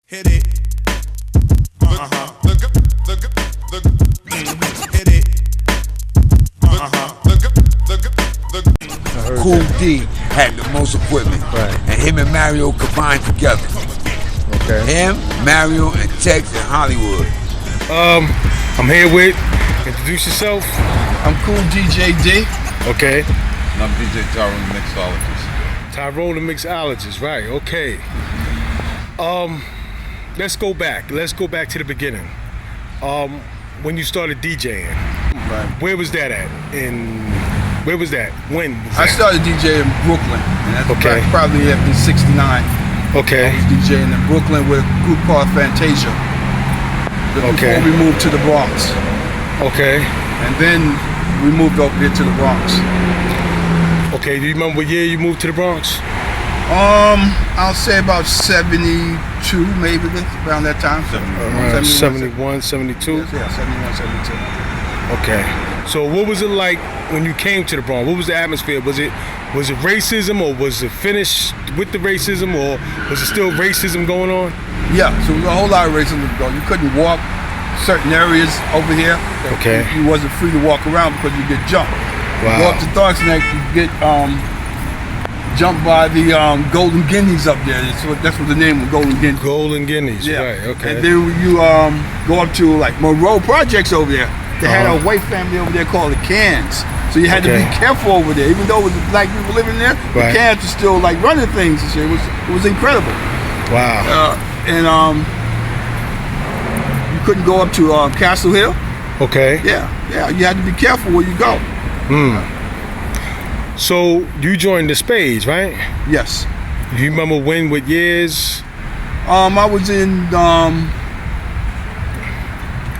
Hit it. Hit it. Kool D had the most equipment, Right. and him and Mario combined together. Okay. Him, Mario, and Tex and Hollywood. I'm here with. Introduce yourself. I'm Kool DJ D. Okay. And I'm DJ Tyrone, the Mixologist. Tyrone, the Mixologist. Right. Okay. Let's go back. Let's go back to the beginning. When you started DJing, Right. where was that at? Where was that? When? Was I that? started DJing in Brooklyn, and that's Okay. probably in '69. Okay. I was DJing in Brooklyn with a group called Fantasia. Okay. Before we moved to the Bronx, Okay. and then we moved over here to the Bronx. Okay. Do you remember what year you moved to the Bronx? I'll say about '72, maybe around that time. Around 71, 72. Yeah, 71, 72. Okay. So what was it like when you came to the Bronx? What was the atmosphere? Was it racism, or was it finished with the racism, or was it still racism going on? Yeah, so there was a whole lot of racism going. You couldn't walk certain areas over here. Okay. You wasn't free to walk around because you get jumped. Wow. Go up to Dark's Neck, you get jumped by the golden guineas up there. That's what the name of golden guineas. Golden Guineas. Yeah. Right. Okay. And then you go up to like Monroe Projects over there. They had a Uh-huh. white family over there called the Cans. So you had to Okay. be careful over there. Even though it was black people living there, Right. the Cans were still like running things and shit. It was incredible. Wow. And you couldn't go up to Castle Hill. Okay. Yeah. You had to be careful where you go. So you joined the Spades, right? Yes. Do you remember when? What years? I was in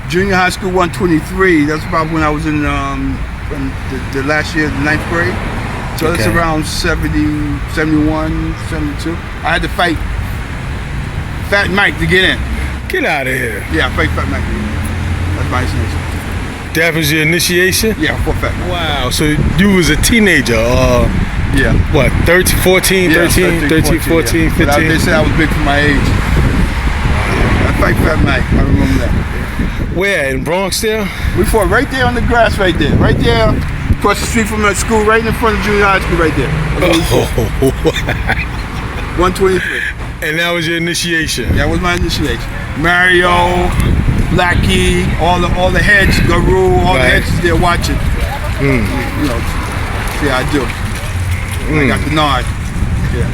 junior high school 123. That's about when I was in the last year, the 9th grade. So that's Okay. around 70, 71, 72. I had to fight Fat Mike to get in. Get out of here. Yeah, fight Fat Mike to get in. That's my initiation. That was your initiation? Yeah, for Fat Mike. Wow. So you was a teenager. Yeah. What? 13, 14, Yeah, 13, 14, yeah. But 15? they said I was big for my age. I fight Fat Mike. I remember that. Where? In Bronx there? We fought right there on the grass, right there across the street from the school, right in front of junior high school, right there. That's where we fought. 123. And that was your initiation? That was my initiation. Mario, Blackie, all the heads, Guru, all the Right. heads there watching. You know, see how I do. I got the nod.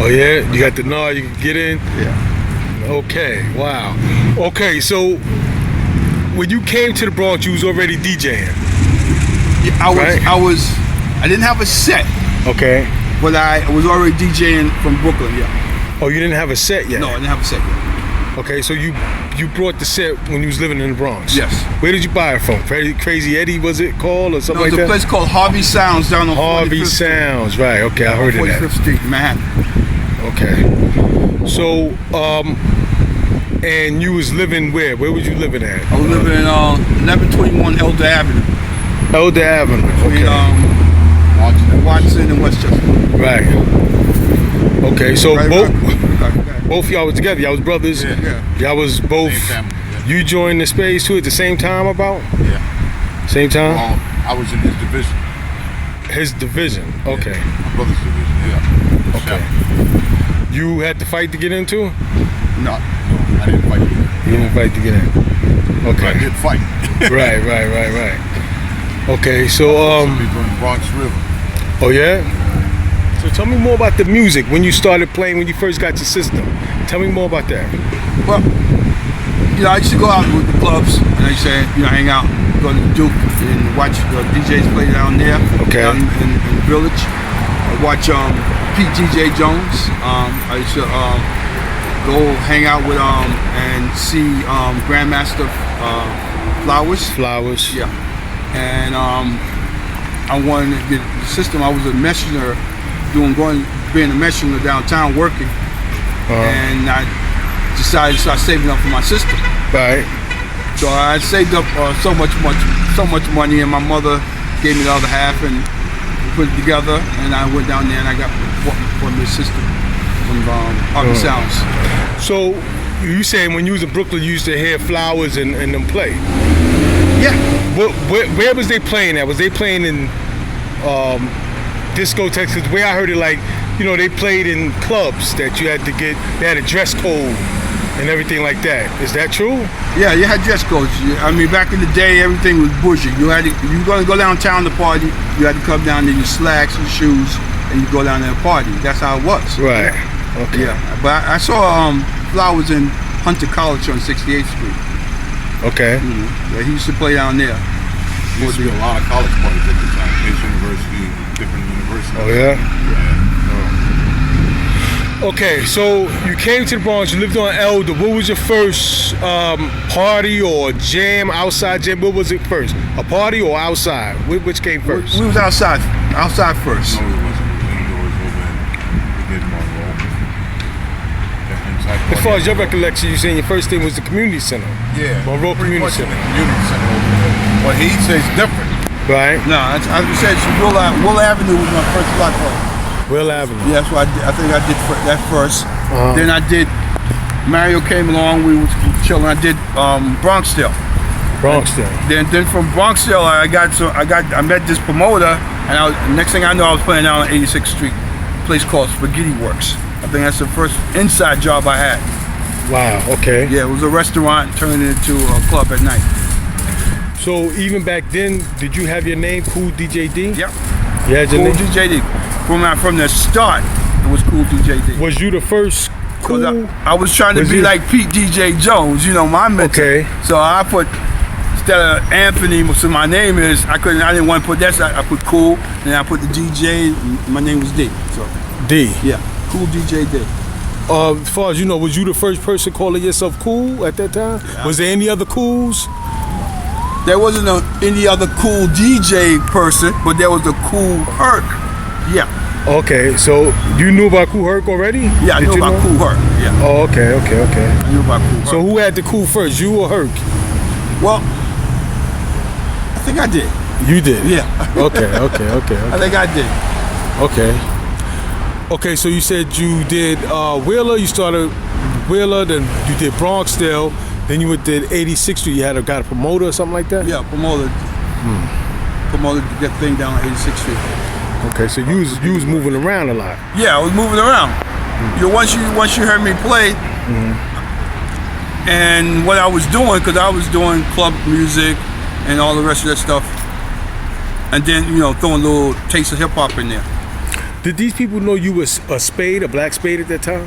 Oh yeah? You got the nod, you can get in? Yeah. Okay, wow. Okay, so when you came to the Bronx, you was already DJing. Yeah, Right. I didn't have a set, Okay. but I was already DJing from Brooklyn. Yeah. Oh, you didn't have a set yet? No, I didn't have a set yet. Okay, so you brought the set when you was living in the Bronx? Yes. Where did you buy it from? Crazy Eddie, was it called, or something No, like there's a that? place called Harvey Sounds down on Harvey 45th Street. Sounds, right? Okay, I heard of that. 45th Street, Manhattan. Okay. So, and you was living where? Where was you living at? I was living in 1121 Elder Avenue Elder Avenue. between Okay. Watson and Westchester. Right. Okay, so Right both around- both y'all was together. Y'all was brothers. Yeah. Y'all was both. Same family, You joined the Spades too at the same time, about? Yeah. Same time. I was in his division. His division. Okay. My brother's division, yeah. Okay. You had to fight to get into? No. I didn't fight. You didn't fight to get in. I Okay. did fight. Right. Okay, so We from the Bronx River. oh yeah? So tell me more about the music when you started playing, when you first got your system. Tell me more about that. Well, I used to go out with the clubs and I used to, hang out, go to the Duke and watch the DJs play down there. Okay. Down in the village. I watch Pete DJ Jones. I used to go hang out with and see Grandmaster Flowers. Flowers. Yeah. And I wanted to get the system. I was a messenger, being a messenger downtown working. And I decided to start saving up for my system. Right. So I saved up so much money, and my mother gave me the other half, and we put it together. And I went down there and I got bought me a system from Harvey Sounds. So you saying when you was in Brooklyn, you used to hear Flowers and them play. Yeah. Where was they playing at? Was they playing in discotheques? 'Cause the way I heard it, like, you know, they played in clubs that you had to get. They had a dress code and everything like that. Is that true? Yeah, you had dress codes. I mean, back in the day, everything was bougie. You were gonna go downtown to party. You had to come down to your slacks and shoes, and you go down there and party. That's how it was. Right. Okay. Yeah. But I saw Flowers in Hunter College on 68th Street. Okay. Yeah, he used to play down there. There used to be a lot of college parties at the time. Pace University, different universities. Oh yeah. Okay, so you came to the Bronx. You lived on Elder. What was your first party or jam? Outside jam? What was it first? A party or outside? Which came first? We was outside. Outside first. No, it wasn't. It was indoors over in Monroe. As far as your recollection, you saying your first thing was the community center. Yeah. Monroe pretty Community much in Center. the community center over there. But he says different. Right. No, as I said, Will Avenue was my first block party. Will Avenue. Yeah, that's what I think I did that first. Then I did. Mario came along. We was chilling. I did Bronxdale. Bronxdale. Then from Bronxdale, I met this promoter, and next thing I know, I was playing down on 86th Street, a place called Spaghetti Works. I think that's the first inside job I had. Wow. Okay. Yeah, it was a restaurant turned into a club at night. So even back then, did you have your name, Kool DJ D? Yep. You had your Kool name? DJ D. From the start, it was Kool DJ D. Was you the first Kool? I was trying to Was be you- like Pete DJ Jones, you know, my mentor. Okay. So I put, instead of Anthony, so my name is, I didn't want to put that, so I put Kool, and I put the DJ, my name was D. So D. yeah, Kool DJ D. As far as you know, was you the first person calling yourself Kool at that time? Yeah. Was there any other Kools? There wasn't any other cool DJ person, but there was a Kool Herc. Yeah. Okay, so you knew about Kool Herc already? Yeah, I Did knew you about know? Kool Herc. Yeah. Oh, okay. I knew about Kool Herc. So who had the Kool first, you or Herc? Well, I think I did. You did? Yeah. Okay. I think I did. Okay, so you said you did Wheeler, you started Wheeler, then you did Bronxdale, then you did 86th Street, you got a promoter or something like that? Yeah, promoted that thing down on 86th Street. Okay, so you was moving around a lot. Yeah, I was moving around. You know, once you heard me play, and what I was doing, because I was doing club music and all the rest of that stuff, and then throwing a little taste of hip hop in there. Did these people know you was a Spade, a black Spade at that time?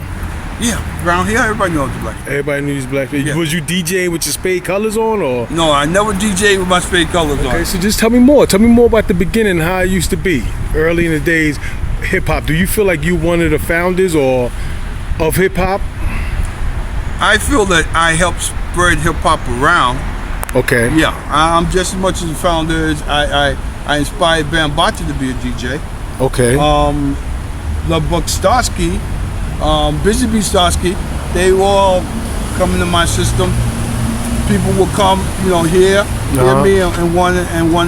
Yeah, around here everybody knows the black. Everybody knew you was black Spade. Yeah. Was you DJing with your Spade colors on, or? No, I never DJed with my Spade colors Okay, on. so just tell me more. Tell me more about the beginning, how it used to be early in the days, hip hop. Do you feel like you one of the founders or of hip hop? I feel that I helped spread hip hop around. Okay. Yeah, I'm just as much as the founder as I inspired Bam Bata to be a DJ. Okay. LeBuck Starsky, Busy Bee Starsky, they were all coming to my system. People would come, hear me and want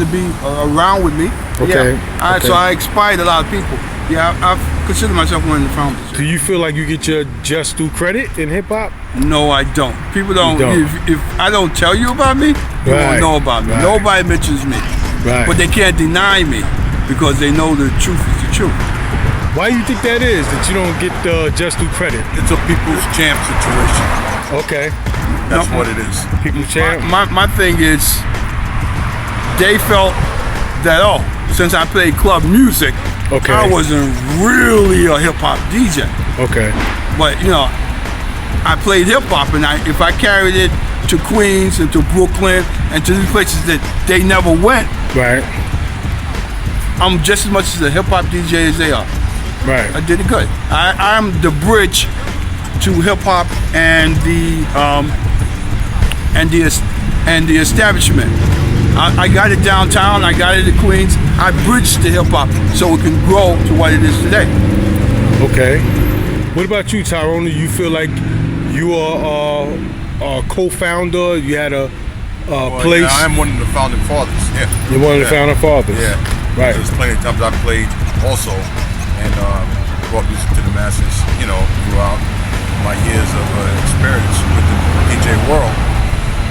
to be around with me. Okay. Yeah. So I inspired a lot of people. Yeah, I consider myself one of the founders. Do you feel like you get your just due credit in hip hop? No, I don't. People don't. You don't. If I don't tell you about me, you Right. won't know about me. Right. Nobody mentions me. Right. But they can't deny me because they know the truth is the truth. Why do you think that is, that you don't get the just due credit? It's a people's champ situation. Okay. That's what it is. People champ. My thing is, they felt that, since I played club music, Okay. I wasn't really a hip hop DJ. Okay. But I played hip hop, and if I carried it to Queens and to Brooklyn and to these places that they never went, Right. I'm just as much as a hip hop DJ as they are. Right. I did it good. I'm the bridge to hip hop and the establishment. I got it downtown. I got it in Queens. I bridged the hip hop so it can grow to what it is today. Okay. What about you, Tyrone? Do you feel like you are a co-founder? You had a place? Yeah, I'm one of the founding fathers. Yeah. You're one of the founding fathers. Yeah. Right. There's plenty of times I played also, and brought music to the masses. Throughout. my years of experience with the DJ world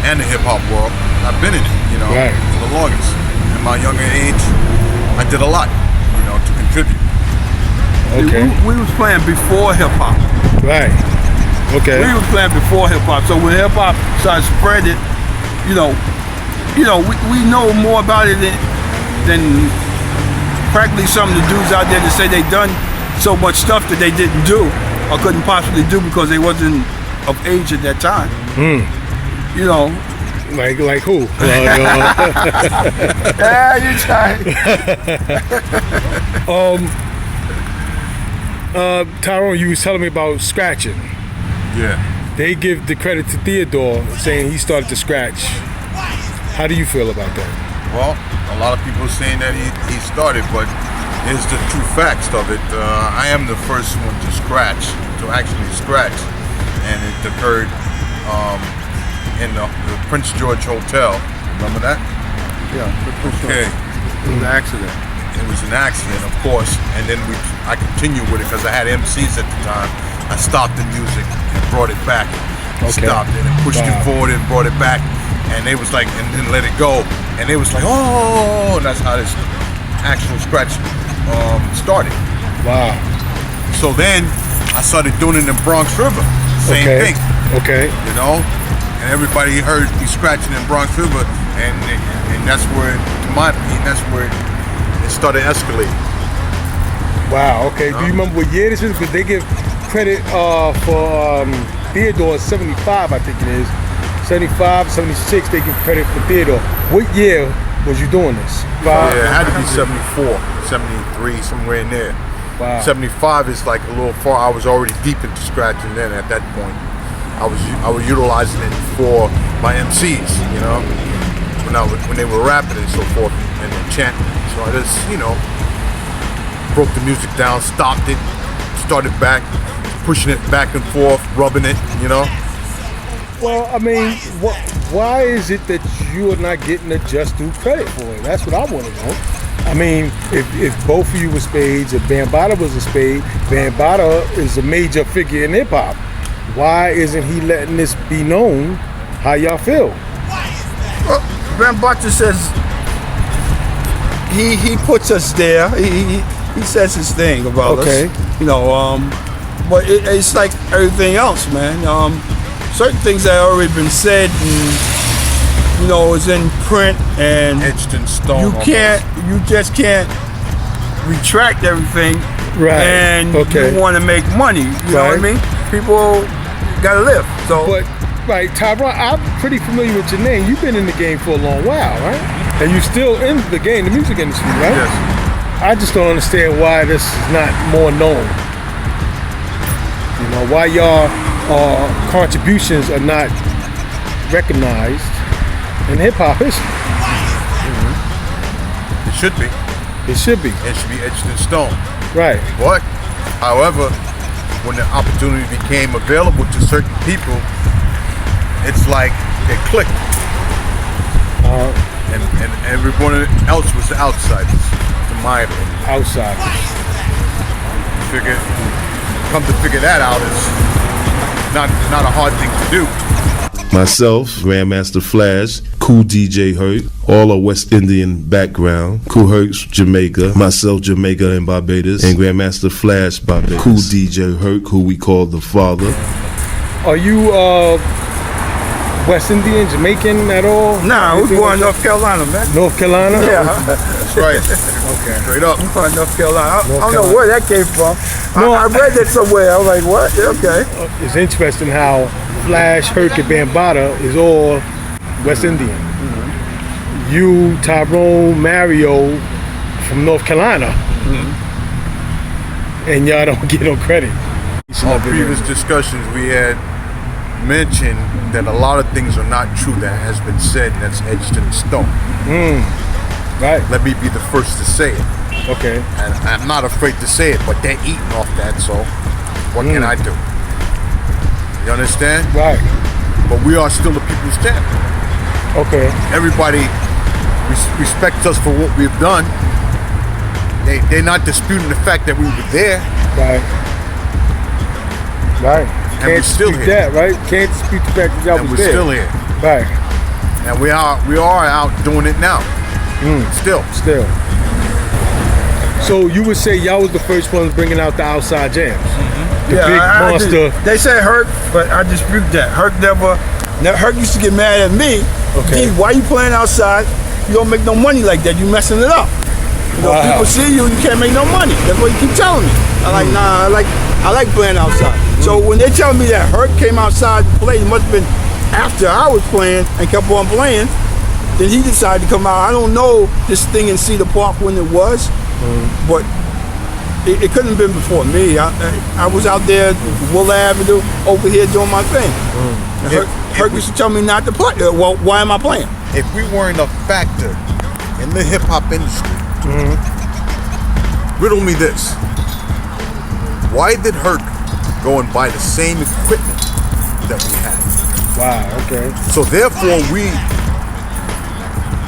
and the hip hop world. I've been in it, Right. for the longest. In my younger age, I did a lot, to contribute. Okay. We was playing before hip hop. Right. Okay. We was playing before hip hop. So when hip hop started spreading, we know more about it than practically some of the dudes out there that say they done so much stuff that they didn't do or couldn't possibly do because they wasn't of age at that time. Like who? Yeah, you try. Tyrone, you was telling me about scratching. Yeah. They give the credit to Theodore, saying he started to scratch. How do you feel about that? Well, a lot of people are saying that he started, but here's the true facts of it. I am the first one to actually scratch, and it occurred in the Prince George Hotel. Remember that? Yeah, Okay. it was an accident. It was an accident, of course, and then I continued with it because I had MCs at the time. I stopped the music and brought it back. Okay. Stopped it and pushed it forward and brought it back, and they was like, and then let it go, and they was like, oh, and that's how this actual scratch started. Wow. So then I started doing it in Bronx River, same thing, Okay. and everybody heard me scratching in Bronx River, and that's where, to my opinion, that's where it started escalating. Wow. Okay. Do you remember what year this is? Because they give credit for Theodore 75, I think it is. 75, 76, they give credit for Theodore. What year was you doing this? Yeah, it had to be 74, 73, somewhere in there. Wow. 75 is like a little far. I was already deep into scratching then at that point. I was utilizing it for my MCs, when they were rapping and so forth and then chanting. So I just, broke the music down, stopped it, started back, pushing it back and forth, rubbing it, Well, I mean, why is it that you are not getting the just due credit for it? That's what I want to know. I mean, if both of you were Spades, if Bambaataa was a Spade, Bambaataa is a major figure in hip hop. Why isn't he letting this be known how y'all feel? Well, Bambaataa says he puts us there. He says his thing about us. But it's like everything else, man. Certain things that have already been said and is in print and etched in stone. You just can't retract everything. Right. And you want to make money. You know what I mean? People gotta live. So. But right, Tyrone, I'm pretty familiar with your name. You've been in the game for a long while, right? And you're still in the game, the music industry, right? Yes. I just don't understand why this is not more known. Why y'all contributions are not recognized in hip hop history. It should be. It should be. It should be etched in stone. Right. But, however, when the opportunity became available to certain people, it's like it clicked. And everyone else was the outsiders, in my opinion. Outsiders. Come to figure that out is not a hard thing to do. Myself, Grandmaster Flash, Kool DJ Hurt, all are West Indian background. Kool Hurt's Jamaica, myself Jamaica and Barbados, and Grandmaster Flash Barbados. Kool DJ Hurt, who we call the father. Are you West Indian, Jamaican at all? Nah, we're born in North Carolina, man. North Carolina? Yeah. That's right. Okay. Straight up. I'm from North Carolina. I don't know Carolina. where that came from. No, I read that somewhere. I was like, what? Okay. It's interesting how Flash, Hurt, and Bambaataa is all West Indian. Mm-hmm. You, Tyrone, Mario from North Carolina. Mm-hmm. And y'all don't get no credit. On previous discussions, we had mentioned that a lot of things are not true that has been said and that's etched in stone. Right. Let me be the first to say it. Okay. And I'm not afraid to say it, but they're eating off that, so what can I do? You understand? Right. But we are still the people's champion. Okay. Everybody respects us for what we've done. They're not disputing the fact that we were there. Right. Right. Can't we're still dispute here. that, right? Can't dispute the fact that y'all And was we're there. still here. Right. And we are out doing it now. Still. So you would say y'all was the first ones bringing out the outside jams? The Yeah, big I monster. they say Herc, but I dispute that. Herc Herc used to get mad at me. Okay. Gee, why you playing outside? You don't make no money like that. You messing it up. You know, Wow. people see you, you can't make no money. That's what you keep telling me. I like, nah, I like playing outside. So when they tell me that Herc came outside and played, it must have been after I was playing and kept on playing. Then he decided to come out. I don't know this thing in Cedar Park when it was, but it couldn't have been before me. I was out there, Wool Avenue, over here doing my thing. And Herc used to tell me not to play. Well, why am I playing? If we weren't a factor in the hip hop industry, riddle me this. Why did Herc go and buy the same equipment that we had? Wow, okay. So therefore we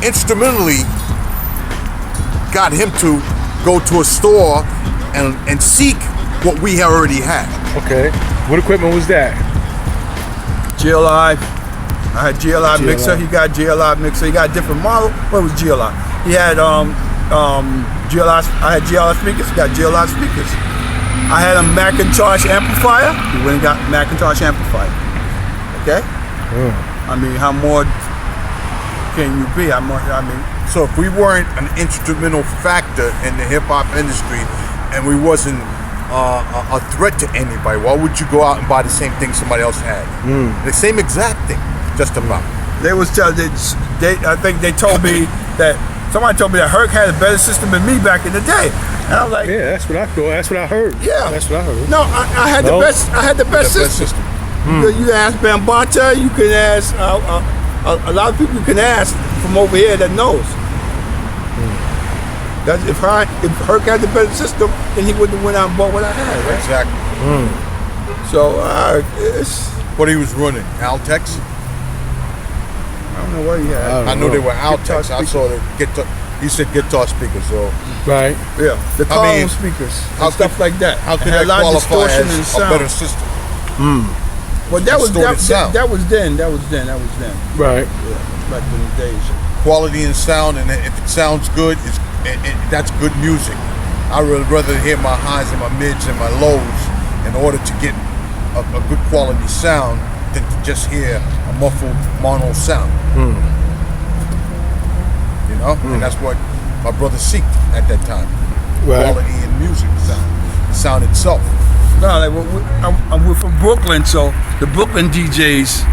instrumentally got him to go to a store and seek what we already had. Okay. What equipment was that? GLI. I had GLI mixer. He got GLI mixer. He got a different model. What was GLI? He had GLI. I had GLI speakers. He got GLI speakers. I had a Macintosh amplifier. He went and got Macintosh amplifier. Okay. I mean, how more can you be? So if we weren't an instrumental factor in the hip hop industry and we wasn't a threat to anybody, why would you go out and buy the same thing somebody else had? The same exact thing, just about. They was I think they told me that somebody told me that Herc had a better system than me back in the day. And I was like, Yeah, that's what I thought. That's what I heard. Yeah. That's what I heard. no, I had No? the best. I had the best system. You ask Bambata, you can ask a lot of people you can ask from over here that knows. That if Herc had the better system, then he wouldn't have went out and bought what I had. Right? Exactly. So it's What he was running, Altex. I don't know what he had. I know they were Guitar Altex. I saw the guitar. You said guitar speakers, so Right. Yeah, the I column mean, speakers how and stuff could- like that. how could It had that a lot of qualify distortion as and a sound. better system? Well, that was distorted sound? that was then. That was then. Right. Yeah, back in the days. Quality and sound, and if it sounds good, that's good music. I would rather hear my highs and my mids and my lows in order to get a good quality sound than to just hear a muffled mono sound. You know, and that's what my brother seeked at that time. Right. Quality in music sound, the sound itself. No, like we're from Brooklyn, so the Brooklyn DJs,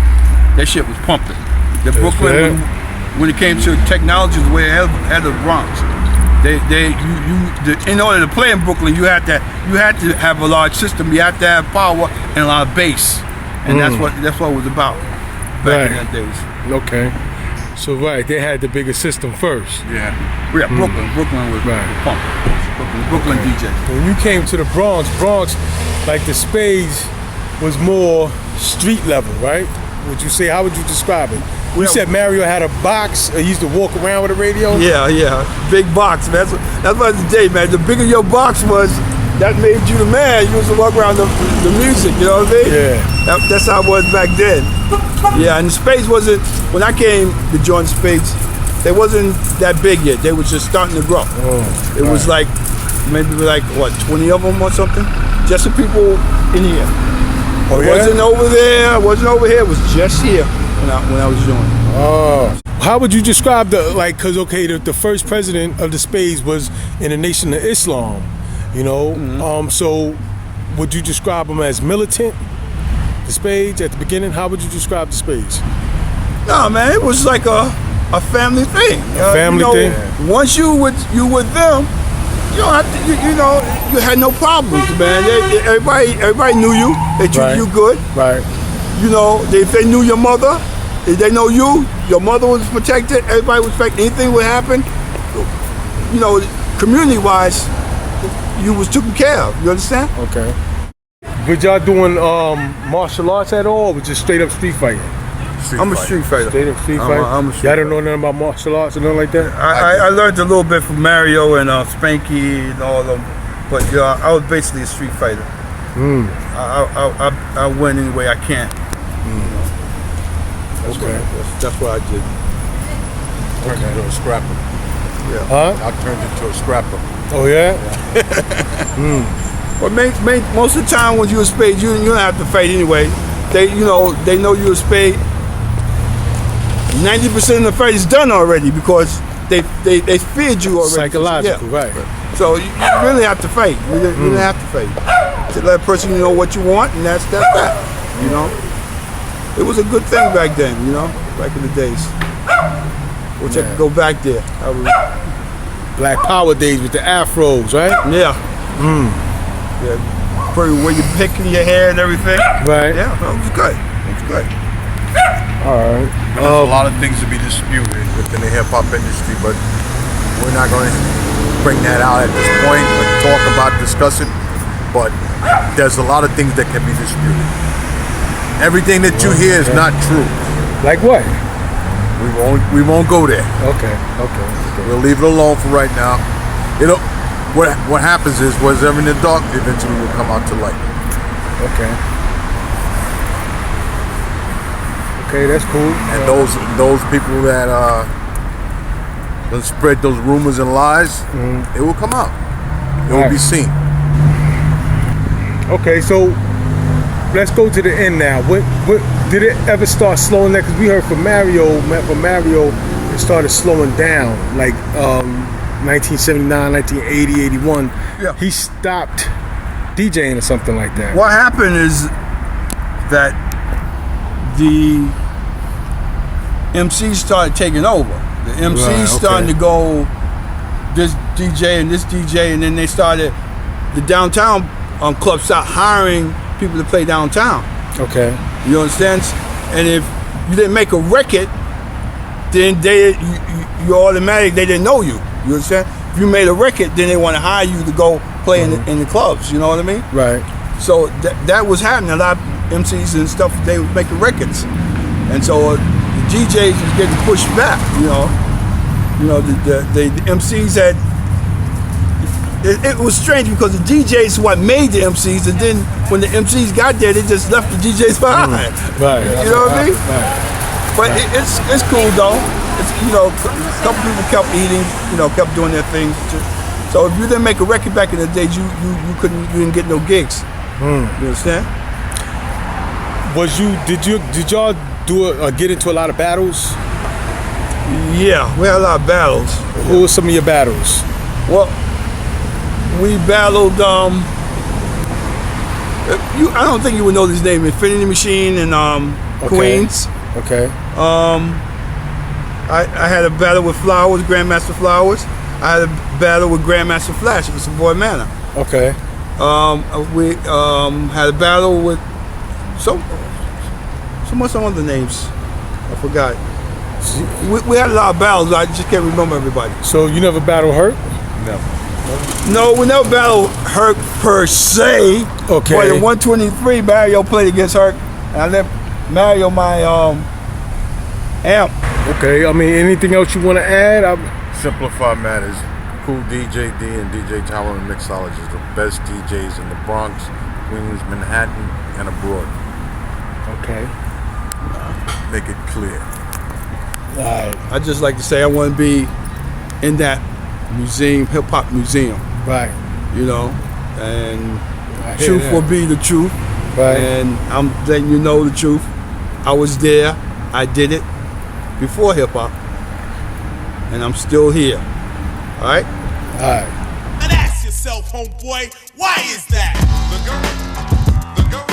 that shit was pumping. The Brooklyn, when it came to technology, was way ahead of the Bronx. In order to play in Brooklyn, you had to have a large system. You had to have power and a lot of bass, and that's what it was about back in the days. Okay. So they had the bigger system first. Yeah, Brooklyn was pumping. Brooklyn DJ. When you came to the Bronx, like the Spades was more street level, right? Would you say? How would you describe it? You said Mario had a box. He used to walk around with a radio. Yeah, big box, man. That's what the day, man. The bigger your box was, that made you the man. You used to walk around the music, you know what I mean? Yeah. That's how it was back then. Yeah, and the Spades wasn't, when I came to join Spades, they wasn't that big yet. They was just starting to grow. It was like, maybe like, 20 of them or something? Just the people in here. Oh, It wasn't over there, it wasn't over here, it was just here when I was joining. Oh. How would you describe the first president of the Spades was in the Nation of Islam, you know? So would you describe him as militant? The Spades at the beginning, how would you describe the Spades? No, man, it was like a family thing. Family thing? Once you with them, you don't have to, you had no problems, man. Everybody knew you. They treated you good. Right. You know, if they knew your mother, if they know you, your mother was protected, everybody was protected. Anything would happen, community-wise, you was taken care of. You understand? Okay. Were y'all doing martial arts at all, or was just straight up street fighting? I'm a street fighter. Straight up street fighter? I'm a street Y'all didn't know nothing about martial arts or nothing like that? I learned a little bit from Mario and Spanky and all of them, but I was basically a street fighter. I win any way I can. Okay. That's what I did. Turned into a scrapper. Huh? I turned into a scrapper. Oh yeah. But most of the time when you're a spade, you don't have to fight anyway. They know you're a spade. 90% of the fight is done already because they feared you already. Psychological, right? So you really have to fight. You really have to fight to let a person know what you want, and that's that. You know, it was a good thing back then. You know, back in the days. Wish I could go back there. Black Power days with the afros, right? Yeah. Yeah. Pretty where you picking your hair and everything. Right. Yeah, it was good. It was good. All right. There's a lot of things to be disputed within the hip hop industry, but we're not going to bring that out at this point and discuss it. But there's a lot of things that can be disputed. Everything that you hear is not true. Like what? We won't go there. Okay. We'll leave it alone for right now. What happens is whatever in the dark eventually will come out to light. Okay. Okay, that's cool. And those people that don't spread those rumors and lies, it will come out. It will be seen. Okay, so let's go to the end now. What did it ever start slowing down? Because we heard from Mario, it started slowing down, like 1979, 1980, 81. Yeah. He stopped DJing or something like that. What happened is that the MCs started taking over. The MCs starting to go this DJ and this DJ, and then they started the downtown clubs started hiring people to play downtown. Okay. You understand? And if you didn't make a record, then you automatic they didn't know you. You understand? If you made a record, then they want to hire you to go play in the clubs. You know what I mean? Right. So that was happening. A lot of MCs and stuff, they were making records, and so the DJs was getting pushed back. You know, the MCs had. It was strange because the DJs what made the MCs, and then when the MCs got there, they just left the DJs behind. Right. You know what I mean? Right. But it's cool though. It's, a couple people kept eating, kept doing their thing. So if you didn't make a record back in the days, you didn't get no gigs. You understand? Did y'all get into a lot of battles? Yeah, we had a lot of battles. Who were some of your battles? Well, we battled. I don't think you would know these names: Infinity Machine and Queens. Okay. I had a battle with Flowers, Grandmaster Flowers. I had a battle with Grandmaster Flash of Savoy Manor. Okay. We had a battle with some other names. I forgot. We had a lot of battles. I just can't remember everybody. So you never battled Hurt? No, we never battled Hurt per se. Okay. But in 123, Mario played against Hurt, and I left Mario my amp. Okay. I mean, anything else you want to add? Simplify matters. Kool, DJ D, and DJ Tyrone and Mixologist, the best DJs in the Bronx, Queens, Manhattan, and abroad. Okay. Make it clear. All right. I just like to say I want to be in that museum, hip hop museum. Right. And truth will be the truth. Right. And I'm letting you know the truth. I was there. I did it before hip hop, and I'm still here. All right. All right. And ask yourself, homeboy, why is that? The go.